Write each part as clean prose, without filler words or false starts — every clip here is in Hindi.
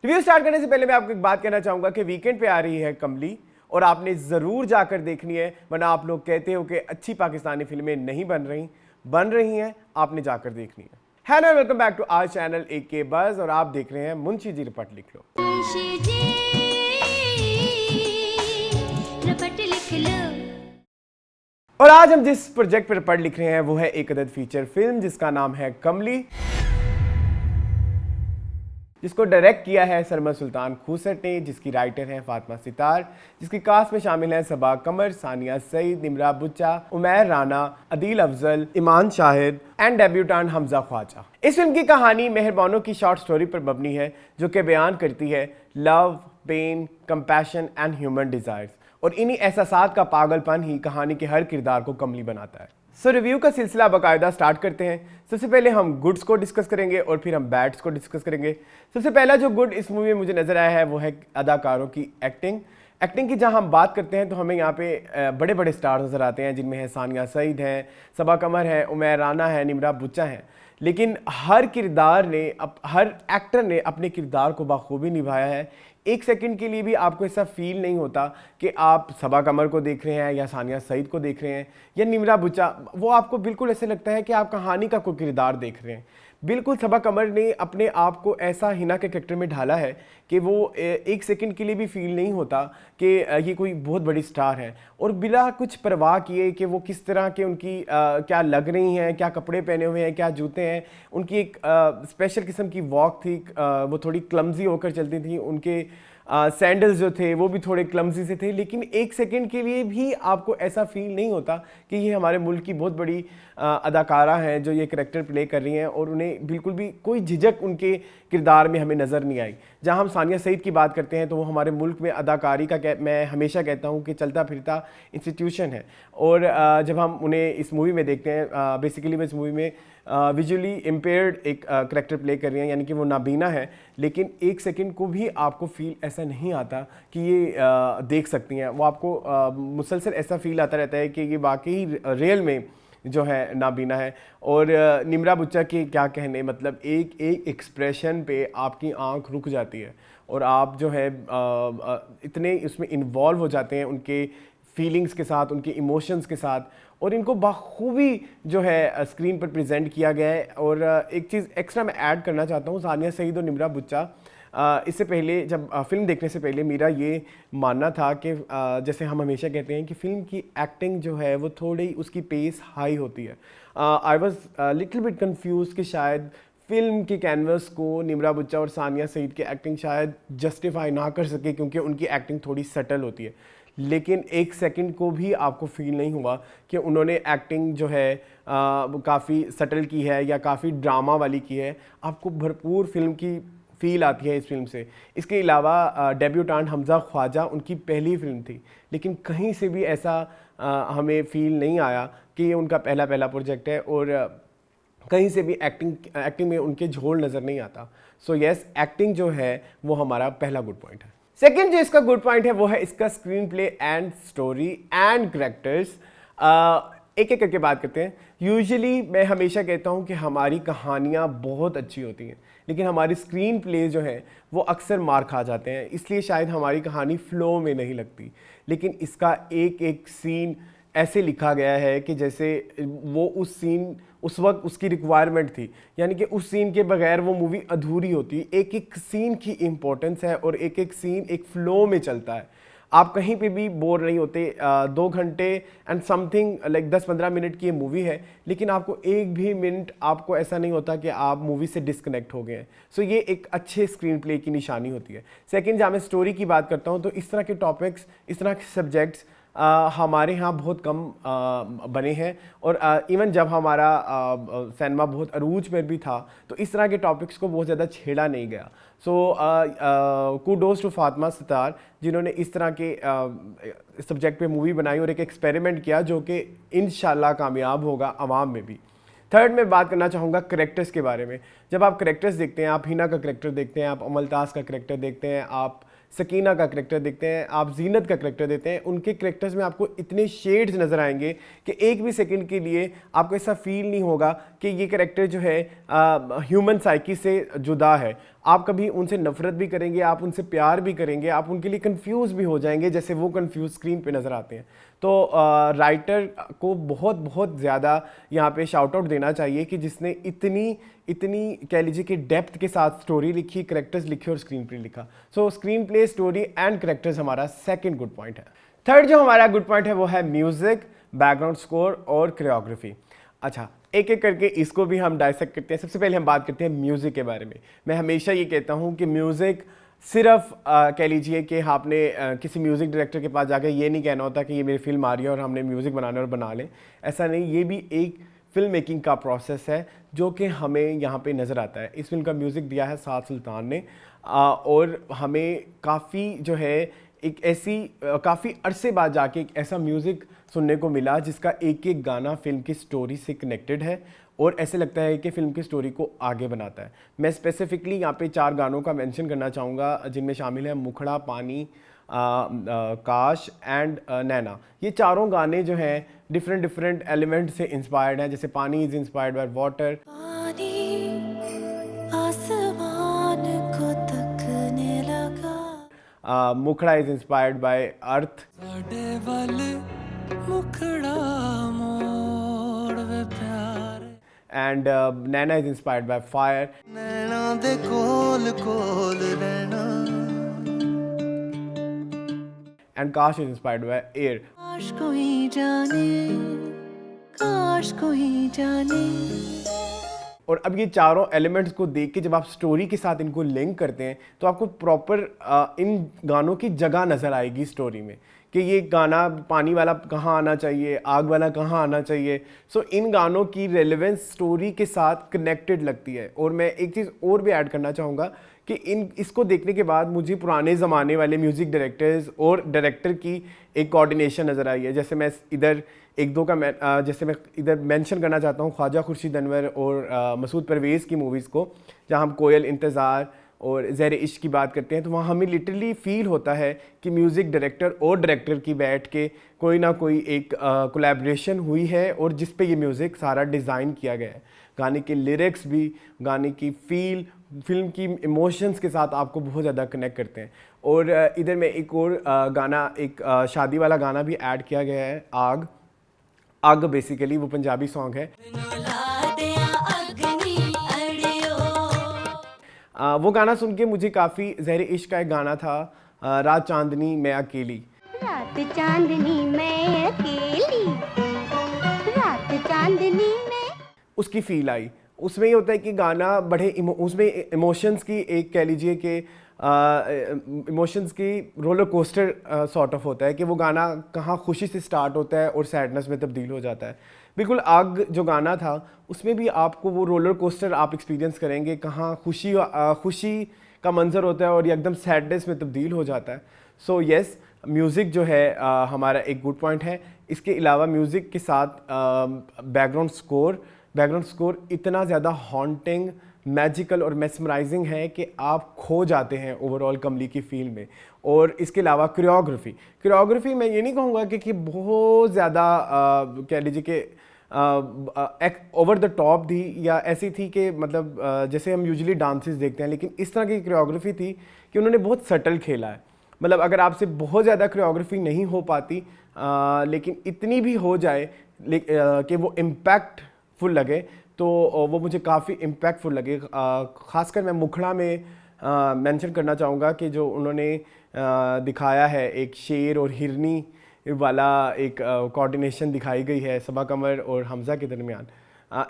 रिव्यू स्टार्ट करने से पहले मैं आपको एक बात कहना चाहूंगा कि वीकेंड पे आ रही है कमली और आपने ज़रूर जाकर देखनी है, वरना आप लोग कहते हो कि अच्छी पाकिस्तानी फिल्में नहीं बन रही हैं, आपने जाकर देखनी है। Hello welcome back to our channel AK buzz और आप देख रहे हैं मुंशी जी रपट लिख लो। और आज हम जिस प्रोजेक्ट पर रपट लिख रहे हैं वो है एक अदद फीचर फिल्म जिसका नाम है कमली, जिसको डायरेक्ट किया है सरमद सुल्तान खूसट ने, जिसकी राइटर हैं फातिमा सितार, जिसकी कास्ट में शामिल हैं सबा कमर, सानिया सईद, निमरा बुच्चा, उमैर राना, अदील अफजल, ईमान शाहिद एंड डेब्यूटांट हमजा ख्वाजा। इस फिल्म की कहानी मेहरबानों की शॉर्ट स्टोरी पर मबनी है जो कि बयान करती है love, pain, compassion and human desires, और इन्हीं एहसासात का पागलपन ही कहानी के हर किरदार को कमली बनाता है। सो रिव्यू का सिलसिला बाकायदा स्टार्ट करते हैं। सबसे पहले हम गुड्स को डिस्कस करेंगे और फिर हम बैड्स को डिस्कस करेंगे। सबसे पहला जो गुड इस मूवी में मुझे नज़र आया है वो है अदाकारों की एक्टिंग की जहां हम बात करते हैं तो हमें यहाँ पे बड़े बड़े स्टार नज़र आते हैं, जिनमें है सानिया सईद हैं, सबा कमर है, उमैर राना है, निमरा बुच्चा हैं, लेकिन हर एक्टर ने अपने किरदार को बखूबी निभाया है। एक सेकंड के लिए भी आपको ऐसा फील नहीं होता कि आप सबा कमर को देख रहे हैं या सानिया सईद को देख रहे हैं या निमरा बुच्चा, वो आपको बिल्कुल ऐसे लगता है कि आप कहानी का कोई किरदार देख रहे हैं। बिल्कुल सबा कमर ने अपने आप को ऐसा हिना के कैरेक्टर में ढाला है कि वो एक सेकंड के लिए भी फील नहीं होता कि ये कोई बहुत बड़ी स्टार है, और बिना कुछ परवाह किए कि वो किस तरह के उनकी क्या लग रही हैं, क्या कपड़े पहने हुए हैं, क्या जूते हैं, उनकी एक स्पेशल किस्म की वॉक थी, वो थोड़ी क्लमजी होकर चलती थी, उनके सैंडल्स जो थे वो भी थोड़े क्लमजी से थे, लेकिन एक सेकंड के लिए भी आपको ऐसा फील नहीं होता कि ये हमारे मुल्क की बहुत बड़ी अदाकारा हैं जो ये करैक्टर प्ले कर रही हैं, और उन्हें बिल्कुल भी कोई झिझक उनके किरदार में हमें नज़र नहीं आई। जहां हम सानिया सईद की बात करते हैं तो वो हमारे मुल्क में अदाकारी का मैं हमेशा कहता हूं कि चलता फिरता इंस्टीट्यूशन है, और जब हम उन्हें इस मूवी में देखते हैं, बेसिकली वो इस मूवी में विजुअली इम्पेयर्ड एक करैक्टर प्ले कर रही हैं, यानी कि वो नाबीना है, लेकिन एक सेकंड को भी आपको फील ऐसा नहीं आता कि ये देख सकती हैं। वो आपको मुसलसल ऐसा फील आता रहता है कि ये वाकई रियल में जो है नाबीना है। और निमरा बुच्चा के क्या कहने, मतलब एक एक एक्सप्रेशन पे आपकी आंख रुक जाती है और आप जो है इतने उसमें इन्वॉल्व हो जाते हैं उनके फीलिंग्स के साथ, उनके इमोशंस के साथ, और इनको बखूबी जो है स्क्रीन पर प्रेजेंट किया गया है। और एक चीज़ एक्स्ट्रा मैं ऐड करना चाहता हूँ, सानिया सईद और निमरा बुच्चा, इससे पहले जब फिल्म देखने से पहले मेरा ये मानना था कि जैसे हम हमेशा कहते हैं कि फ़िल्म की एक्टिंग जो है वो थोड़ी उसकी पेस हाई होती है। I was little bit confuse कि शायद फिल्म के कैनवस को निमरा बुच्चा और सानिया सईद की एक्टिंग शायद जस्टिफाई ना कर सके, क्योंकि उनकी एक्टिंग थोड़ी सटल होती है, लेकिन एक सेकंड को भी आपको फील नहीं हुआ कि उन्होंने एक्टिंग जो है काफ़ी सटल की है या काफ़ी ड्रामा वाली की है। आपको भरपूर फिल्म की फील आती है इस फिल्म से। इसके अलावा डेब्यूटांट हमजा ख्वाजा उनकी पहली फिल्म थी, लेकिन कहीं से भी ऐसा हमें फील नहीं आया कि ये उनका पहला प्रोजेक्ट है, और कहीं से भी एक्टिंग में उनके झोल नज़र नहीं आता। सो यस, एक्टिंग जो है वो हमारा पहला गुड पॉइंट है। सेकेंड जो इसका गुड पॉइंट है वो है इसका screen play and story and characters. एक एक करके बात करते हैं। यूजुअली मैं हमेशा कहता हूँ कि हमारी कहानियाँ बहुत अच्छी होती हैं, लेकिन हमारी स्क्रीन प्ले जो है वो अक्सर मार खा जाते हैं, इसलिए शायद हमारी कहानी फ्लो में नहीं लगती। लेकिन इसका एक एक सीन ऐसे लिखा गया है कि जैसे वो उस सीन उस वक्त उसकी रिक्वायरमेंट थी, यानी कि उस सीन के बगैर वो मूवी अधूरी होती। एक एक सीन की इम्पोर्टेंस है और एक एक सीन एक फ़्लो में चलता है, आप कहीं पे भी बोर नहीं होते। 2 घंटे एंड समथिंग लाइक 10-15 मिनट की ये मूवी है, लेकिन आपको एक भी मिनट आपको ऐसा नहीं होता कि आप मूवी से डिस्कनेक्ट हो गए हैं। सो ये एक अच्छे स्क्रीन प्ले की निशानी होती है। सेकंड, जहाँ मैं स्टोरी की बात करता हूँ तो इस तरह के टॉपिक्स, इस तरह के सब्जेक्ट्स हमारे यहाँ बहुत कम बने हैं, और इवन जब हमारा सिनेमा बहुत अरूज में भी था तो इस तरह के टॉपिक्स को बहुत ज़्यादा छेड़ा नहीं गया। So kudos to Fatima Sattar जिन्होंने इस तरह के सब्जेक्ट पे मूवी बनाई और एक एक्सपेरिमेंट किया जो कि इंशाल्लाह कामयाब होगा अवाम में भी। थर्ड, मैं बात करना चाहूँगा करेक्टर्स के बारे में। जब आप करेक्टर्स देखते हैं, आप हिना का करेक्टर देखते हैं, आप अमलतास का करेक्टर देखते हैं, आप सकीना का करेक्टर देखते हैं, आप जीनत का करेक्टर देखते हैं, उनके करेक्टर्स में आपको इतने शेड्स नज़र आएंगे कि एक भी सेकंड के लिए आपको ऐसा फील नहीं होगा कि ये करेक्टर जो है ह्यूमन साइकी से जुदा है। आप कभी उनसे नफरत भी करेंगे, आप उनसे प्यार भी करेंगे, आप उनके लिए कंफ्यूज भी हो जाएंगे जैसे वो कंफ्यूज स्क्रीन पे नज़र आते हैं। तो राइटर को बहुत बहुत ज़्यादा यहाँ पे शाउट आउट देना चाहिए कि जिसने इतनी कह लीजिए कि डेप्थ के साथ स्टोरी लिखी, करेक्टर्स लिखे और स्क्रीन प्ले लिखा। सो screen play, story and characters हमारा सेकंड गुड पॉइंट है। थर्ड जो हमारा गुड पॉइंट है वो है म्यूज़िक, बैकग्राउंड स्कोर और कोरियोग्राफी। अच्छा, एक एक करके इसको भी हम डायसेक्ट करते हैं। सबसे पहले हम बात करते हैं म्यूज़िक के बारे में। मैं हमेशा ये कहता हूँ कि म्यूज़िक सिर्फ कह लीजिए कि आपने किसी म्यूज़िक डायरेक्टर के पास जाकर ये नहीं कहना होता कि ये मेरी फिल्म आ रही है और हमने म्यूज़िक बनाना और बना लें। ऐसा नहीं, ये भी एक फिल्म मेकिंग का प्रोसेस है जो कि हमें यहाँ पे नज़र आता है। इस फिल्म का म्यूज़िक दिया है साद सुल्तान ने और हमें काफ़ी जो है एक ऐसी काफ़ी अरसे बाद जाके एक ऐसा म्यूज़िक सुनने को मिला जिसका एक एक गाना फिल्म की स्टोरी से कनेक्टेड है और ऐसे लगता है कि फ़िल्म की स्टोरी को आगे बनाता है। मैं स्पेसिफिकली यहाँ पे 4 गानों का मेंशन करना चाहूँगा जिनमें शामिल है मुखड़ा, पानी, काश एंड नैना। ये चारों गाने जो हैं डिफरेंट एलिमेंट से इंस्पायर्ड हैं। जैसे पानी इज़ इंस्पायर्ड बाय वाटर, मुखड़ा is inspired by earth, and Naina is inspired by fire, and काश इज़ इंस्पायर्ड बाय एयर। काश कोई जाने, काश कोई जाने। और अब ये चारों एलिमेंट्स को देख के जब आप स्टोरी के साथ इनको लिंक करते हैं तो आपको प्रॉपर इन गानों की जगह नज़र आएगी स्टोरी में कि ये गाना पानी वाला कहाँ आना चाहिए, आग वाला कहाँ आना चाहिए। सो इन गानों की रेलेवेंस स्टोरी के साथ कनेक्टेड लगती है। और मैं एक चीज़ और भी ऐड करना चाहूँगा कि इसको देखने के बाद मुझे पुराने ज़माने वाले म्यूज़िक डायरेक्टर्स और डायरेक्टर की एक कोऑर्डिनेशन नज़र आई है। जैसे मैं इधर एक दो का जैसे मैं इधर मेंशन करना चाहता हूँ ख्वाजा खुर्शीद अनवर और मसूद परवेज़ की मूवीज़ को, जहाँ हम कोयल, इंतज़ार और ज़हर इश्क की बात करते हैं तो वहाँ हमें लिटरली फ़ील होता है कि म्यूज़िक डायरेक्टर और डायरेक्टर की बैठ के कोई ना कोई एक कोलैबोरेशन हुई है और जिस पे ये म्यूज़िक सारा डिज़ाइन किया गया है। गाने के लिरिक्स भी, गाने की फ़ील, फिल्म की इमोशंस के साथ आपको बहुत ज़्यादा कनेक्ट करते हैं। और इधर में एक और गाना, एक शादी वाला गाना भी ऐड किया गया है, आग। आग बेसिकली वो पंजाबी सॉन्ग है। वो गाना सुन के मुझे काफ़ी ज़हर इश्क का एक गाना था, रात चांदनी मैं अकेली, रात चांदनी मैं अकेली, रात चांदनी मैं, उसकी फ़ील आई। उसमें ये होता है कि गाना बड़े उसमें इमोशंस की एक कह लीजिए कि इमोशंस की रोलर कोस्टर सॉर्ट ऑफ होता है कि वो गाना कहाँ खुशी से स्टार्ट होता है और सैडनेस में तब्दील हो जाता है। बिल्कुल आग जो गाना था उसमें भी आपको वो रोलर कोस्टर आप एक्सपीरियंस करेंगे, कहाँ खुशी का मंजर होता है और ये एकदम सैडनेस में तब्दील हो जाता है। सो येस, म्यूज़िक जो है हमारा एक गुड पॉइंट है। इसके अलावा म्यूज़िक के साथ बैकग्राउंड स्कोर इतना ज़्यादा हॉन्टिंग, मैजिकल और मेस्मराइजिंग है कि आप खो जाते हैं ओवरऑल कमली की फील में। और इसके अलावा कोरियोग्राफी मैं ये नहीं कहूँगा कि बहुत ज़्यादा कह लीजिए कि ओवर द टॉप थी या ऐसी थी कि मतलब जैसे हम यूजुअली डांसेस देखते हैं, लेकिन इस तरह की कोरियोग्राफी थी कि उन्होंने बहुत सटल खेला है। मतलब अगर आपसे बहुत ज़्यादा कोरियोग्राफी नहीं हो पाती लेकिन इतनी भी हो जाए कि वो इम्पैक्टफुल लगे तो वो मुझे काफ़ी इम्पैक्टफुल लगे। ख़ासकर मैं मुखड़ा में मेंशन करना चाहूँगा कि जो उन्होंने दिखाया है एक शेर और हिरनी वाला एक कोऑर्डिनेशन दिखाई गई है सबा कमर और हमज़ा के दरमियान,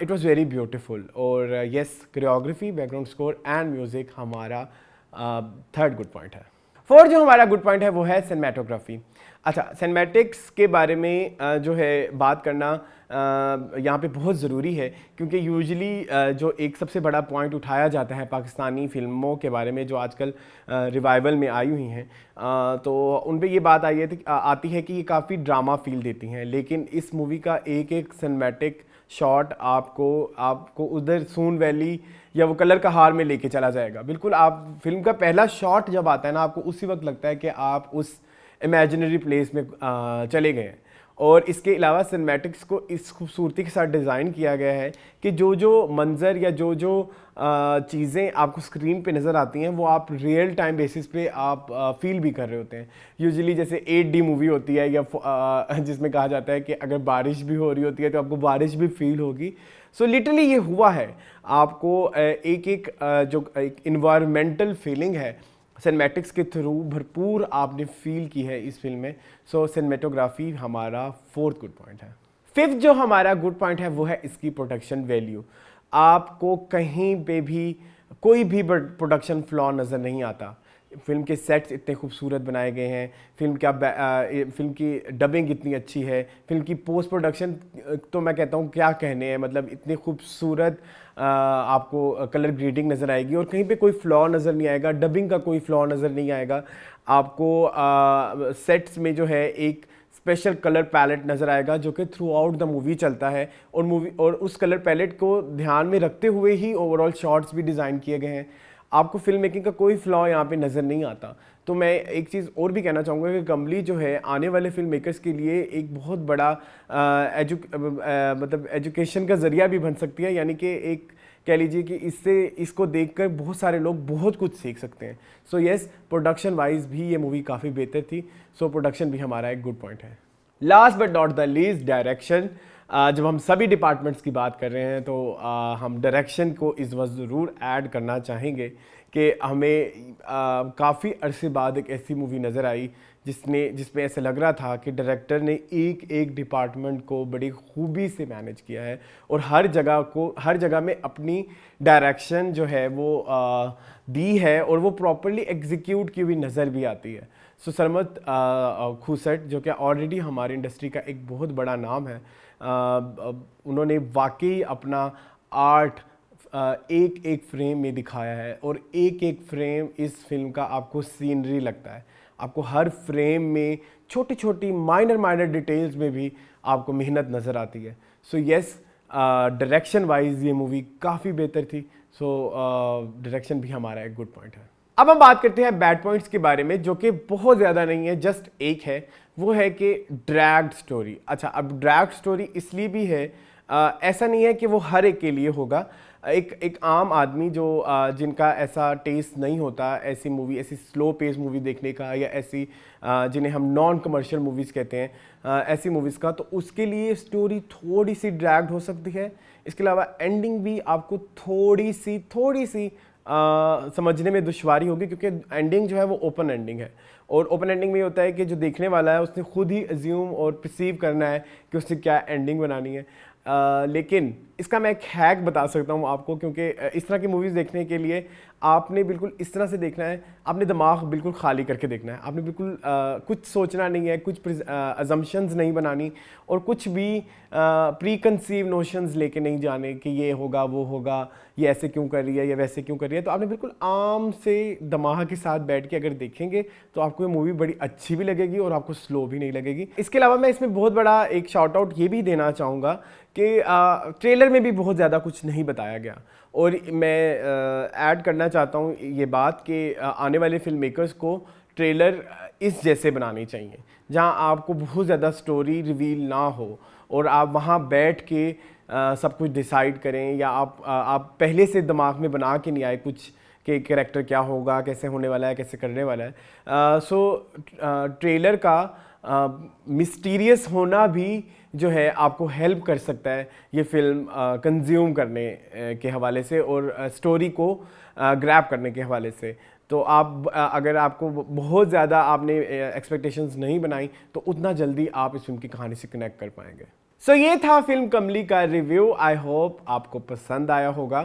इट वाज़ वेरी ब्यूटीफुल। और yes, choreography, background score and music हमारा थर्ड गुड पॉइंट है। फोर्थ जो हमारा गुड पॉइंट है वो है सिनेमेटोग्राफी। अच्छा, सिनेमैटिक्स के बारे में जो है बात करना यहाँ पे बहुत ज़रूरी है क्योंकि यूजुअली जो एक सबसे बड़ा पॉइंट उठाया जाता है पाकिस्तानी फ़िल्मों के बारे में जो आजकल रिवाइवल में आई हुई हैं, तो उन पे ये बात आती है कि ये काफ़ी ड्रामा फील देती हैं। लेकिन इस मूवी का एक एक सिनेमैटिक शॉट आपको उधर सून वैली या वो कलर का हार में लेके चला जाएगा। बिल्कुल, आप फिल्म का पहला शॉट जब आता है ना, आपको उसी वक्त लगता है कि आप उस इमेजिनरी प्लेस में चले गए हैं। और इसके अलावा सिनेमैटिक्स को इस खूबसूरती के साथ डिज़ाइन किया गया है कि जो जो मंज़र या जो जो चीज़ें आपको स्क्रीन पे नज़र आती हैं वो आप रियल टाइम बेसिस पे आप फील भी कर रहे होते हैं। यूजुअली जैसे 8D मूवी होती है या जिसमें कहा जाता है कि अगर बारिश भी हो रही होती है तो आपको बारिश भी फील होगी। सो लिटरली ये हुआ है। आपको जो एक इन्वायरमेंटल फीलिंग है सिनेमैटिक्स के थ्रू भरपूर आपने फील की है इस फिल्म में। सो सिनेमेटोग्राफी हमारा 4th गुड पॉइंट है। 5th जो हमारा गुड पॉइंट है वो है इसकी प्रोडक्शन वैल्यू। आपको कहीं पे भी कोई भी प्रोडक्शन फ्लॉ नज़र नहीं आता। फिल्म के सेट्स इतने खूबसूरत बनाए गए हैं, फिल्म की डबिंग इतनी अच्छी है, फिल्म की पोस्ट प्रोडक्शन तो मैं कहता हूँ क्या कहने हैं, मतलब इतनी खूबसूरत आपको कलर ग्रेडिंग नज़र आएगी और कहीं पे कोई फ्लॉ नज़र नहीं आएगा, डबिंग का कोई फ्लॉ नज़र नहीं आएगा। आपको सेट्स में जो है एक स्पेशल कलर पैलेट नज़र आएगा जो कि थ्रू आउट द मूवी चलता है और उस कलर पैलेट को ध्यान में रखते हुए ही ओवरऑल शॉट्स भी डिज़ाइन किए गए हैं। आपको फिल्म मेकिंग का कोई फ्लॉ यहाँ पे नज़र नहीं आता। तो मैं एक चीज़ और भी कहना चाहूँगा कि गमली जो है आने वाले फिल्म मेकर्स के लिए एक बहुत बड़ा मतलब एजुकेशन का ज़रिया भी बन सकती है। यानी कि एक कह लीजिए कि इसको देखकर बहुत सारे लोग बहुत कुछ सीख सकते हैं। सो येस, प्रोडक्शन वाइज भी ये मूवी काफ़ी बेहतर थी। सो प्रोडक्शन भी हमारा एक गुड पॉइंट है। Last but not the least, direction. जब हम सभी डिपार्टमेंट्स की बात कर रहे हैं तो हम डायरेक्शन को इस वक्त ज़रूर ऐड करना चाहेंगे कि हमें काफ़ी अरसे बाद एक ऐसी मूवी नज़र आई जिसमें ऐसा लग रहा था कि डायरेक्टर ने एक एक डिपार्टमेंट को बड़ी खूबी से मैनेज किया है और हर जगह में अपनी डायरेक्शन जो है वो दी है और वो प्रॉपरली एग्जीक्यूट की हुई नज़र भी आती है। सो सरमद खूसट जो कि ऑलरेडी हमारी इंडस्ट्री का एक बहुत बड़ा नाम है, उन्होंने वाकई अपना आर्ट एक एक फ्रेम में दिखाया है और एक एक फ्रेम इस फिल्म का आपको सीनरी लगता है। आपको हर फ्रेम में छोटी छोटी माइनर डिटेल्स में भी आपको मेहनत नज़र आती है। सो येस, डायरेक्शन वाइज ये मूवी काफ़ी बेहतर थी। सो डायरेक्शन भी हमारा एक गुड पॉइंट है। अब हम बात करते हैं बैड पॉइंट्स के बारे में, जो कि बहुत ज़्यादा नहीं है, जस्ट एक है। वो है कि ड्रैग्ड स्टोरी। अच्छा, अब ड्रैग्ड स्टोरी इसलिए भी है, ऐसा नहीं है कि वो हर एक के लिए होगा। एक आम आदमी जो जिनका ऐसा टेस्ट नहीं होता ऐसी स्लो पेस मूवी देखने का या ऐसी जिन्हें हम नॉन कमर्शियल मूवीज़ कहते हैं ऐसी मूवीज़ का, तो उसके लिए स्टोरी थोड़ी सी ड्रैग्ड हो सकती है। इसके अलावा एंडिंग भी आपको थोड़ी सी समझने में दुश्वारी होगी, क्योंकि एंडिंग जो है वो ओपन एंडिंग है और ओपन एंडिंग में होता है कि जो देखने वाला है उसने खुद ही अज्यूम और परसीव करना है कि उसने क्या एंडिंग बनानी है। लेकिन इसका मैं एक हैक बता सकता हूँ आपको, क्योंकि इस तरह की मूवीज़ देखने के लिए आपने बिल्कुल इस तरह से देखना है, आपने दिमाग बिल्कुल खाली करके देखना है। आपने बिल्कुल कुछ सोचना नहीं है, कुछ अजम्पशंस नहीं बनानी और कुछ भी प्री कंसीव नोशंस लेके नहीं जाने कि ये होगा वो होगा, ये ऐसे क्यों कर रही है या वैसे क्यों कर रही है। तो आपने बिल्कुल आम से दिमाग के साथ बैठ के अगर देखेंगे तो आपको ये मूवी बड़ी अच्छी भी लगेगी और आपको स्लो भी नहीं लगेगी। इसके अलावा मैं इसमें बहुत बड़ा एक शॉर्ट आउट ये भी देना चाहूँगा कि ट्रेलर में भी बहुत ज़्यादा कुछ नहीं बताया गया और मैं ऐड करना चाहता हूँ ये बात कि आने वाले फिल्म मेकर्स को ट्रेलर इस जैसे बनानी चाहिए जहाँ आपको बहुत ज़्यादा स्टोरी रिवील ना हो और आप वहाँ बैठ के सब कुछ डिसाइड करें, या आप पहले से दिमाग में बना के नहीं आए कुछ कि कैरेक्टर क्या होगा, कैसे होने वाला है, कैसे करने वाला है। सो ट्रेलर का मिस्टीरियस होना भी जो है आपको हेल्प कर सकता है ये फिल्म कंज्यूम करने के हवाले से और स्टोरी को ग्रैब करने के हवाले से। तो आप अगर आपको बहुत ज़्यादा आपने एक्सपेक्टेशंस नहीं बनाई तो उतना जल्दी आप इस फिल्म की कहानी से कनेक्ट कर पाएंगे। सो ये था फिल्म कमली का रिव्यू। आई होप आपको पसंद आया होगा।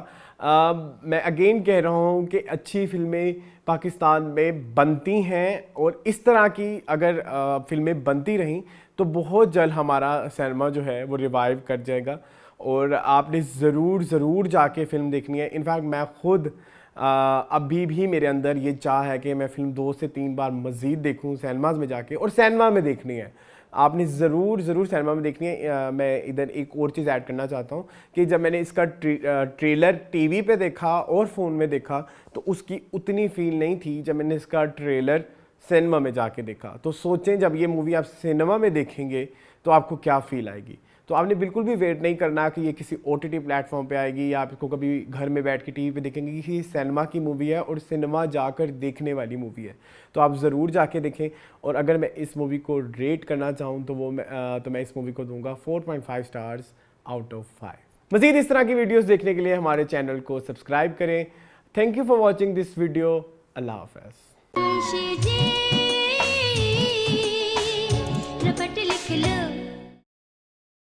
मैं अगेन कह रहा हूँ कि अच्छी फिल्में पाकिस्तान में बनती हैं और इस तरह की अगर फिल्में बनती रहीं तो बहुत जल्द हमारा सिनेमा जो है वो रिवाइव कर जाएगा और आपने ज़रूर जाके फ़िल्म देखनी है। इनफैक्ट मैं खुद अभी भी मेरे अंदर ये चाह है कि मैं फ़िल्म 2 से 3 बार मज़ीद देखूं सिनेमाज़ में जाके, और सिनेमा में देखनी है। आपने ज़रूर सिनेमा में देखनी है। मैं इधर एक और चीज़ ऐड करना चाहता हूँ कि जब मैंने इसका ट्रेलर टीवी पे देखा और फ़ोन में देखा तो उसकी उतनी फील नहीं थी जब मैंने इसका ट्रेलर सिनेमा में जाके देखा। तो सोचें जब ये मूवी आप सिनेमा में देखेंगे तो आपको क्या फील आएगी। तो आपने बिल्कुल भी वेट नहीं करना कि ये किसी OTT प्लेटफॉर्म पे आएगी या आप इसको कभी घर में बैठ के टीवी पे देखेंगे कि ये सिनेमा की मूवी है और सिनेमा जाकर देखने वाली मूवी है। तो आप ज़रूर जाके देखें। और अगर मैं इस मूवी को रेट करना चाहूँ तो मैं इस मूवी को दूंगा 4.5 स्टार्स आउट ऑफ 5। मज़ीद इस तरह की वीडियोज़ देखने के लिए हमारे चैनल को सब्सक्राइब करें। Thank you for watching this video. अल्लाह हाफ़िज़।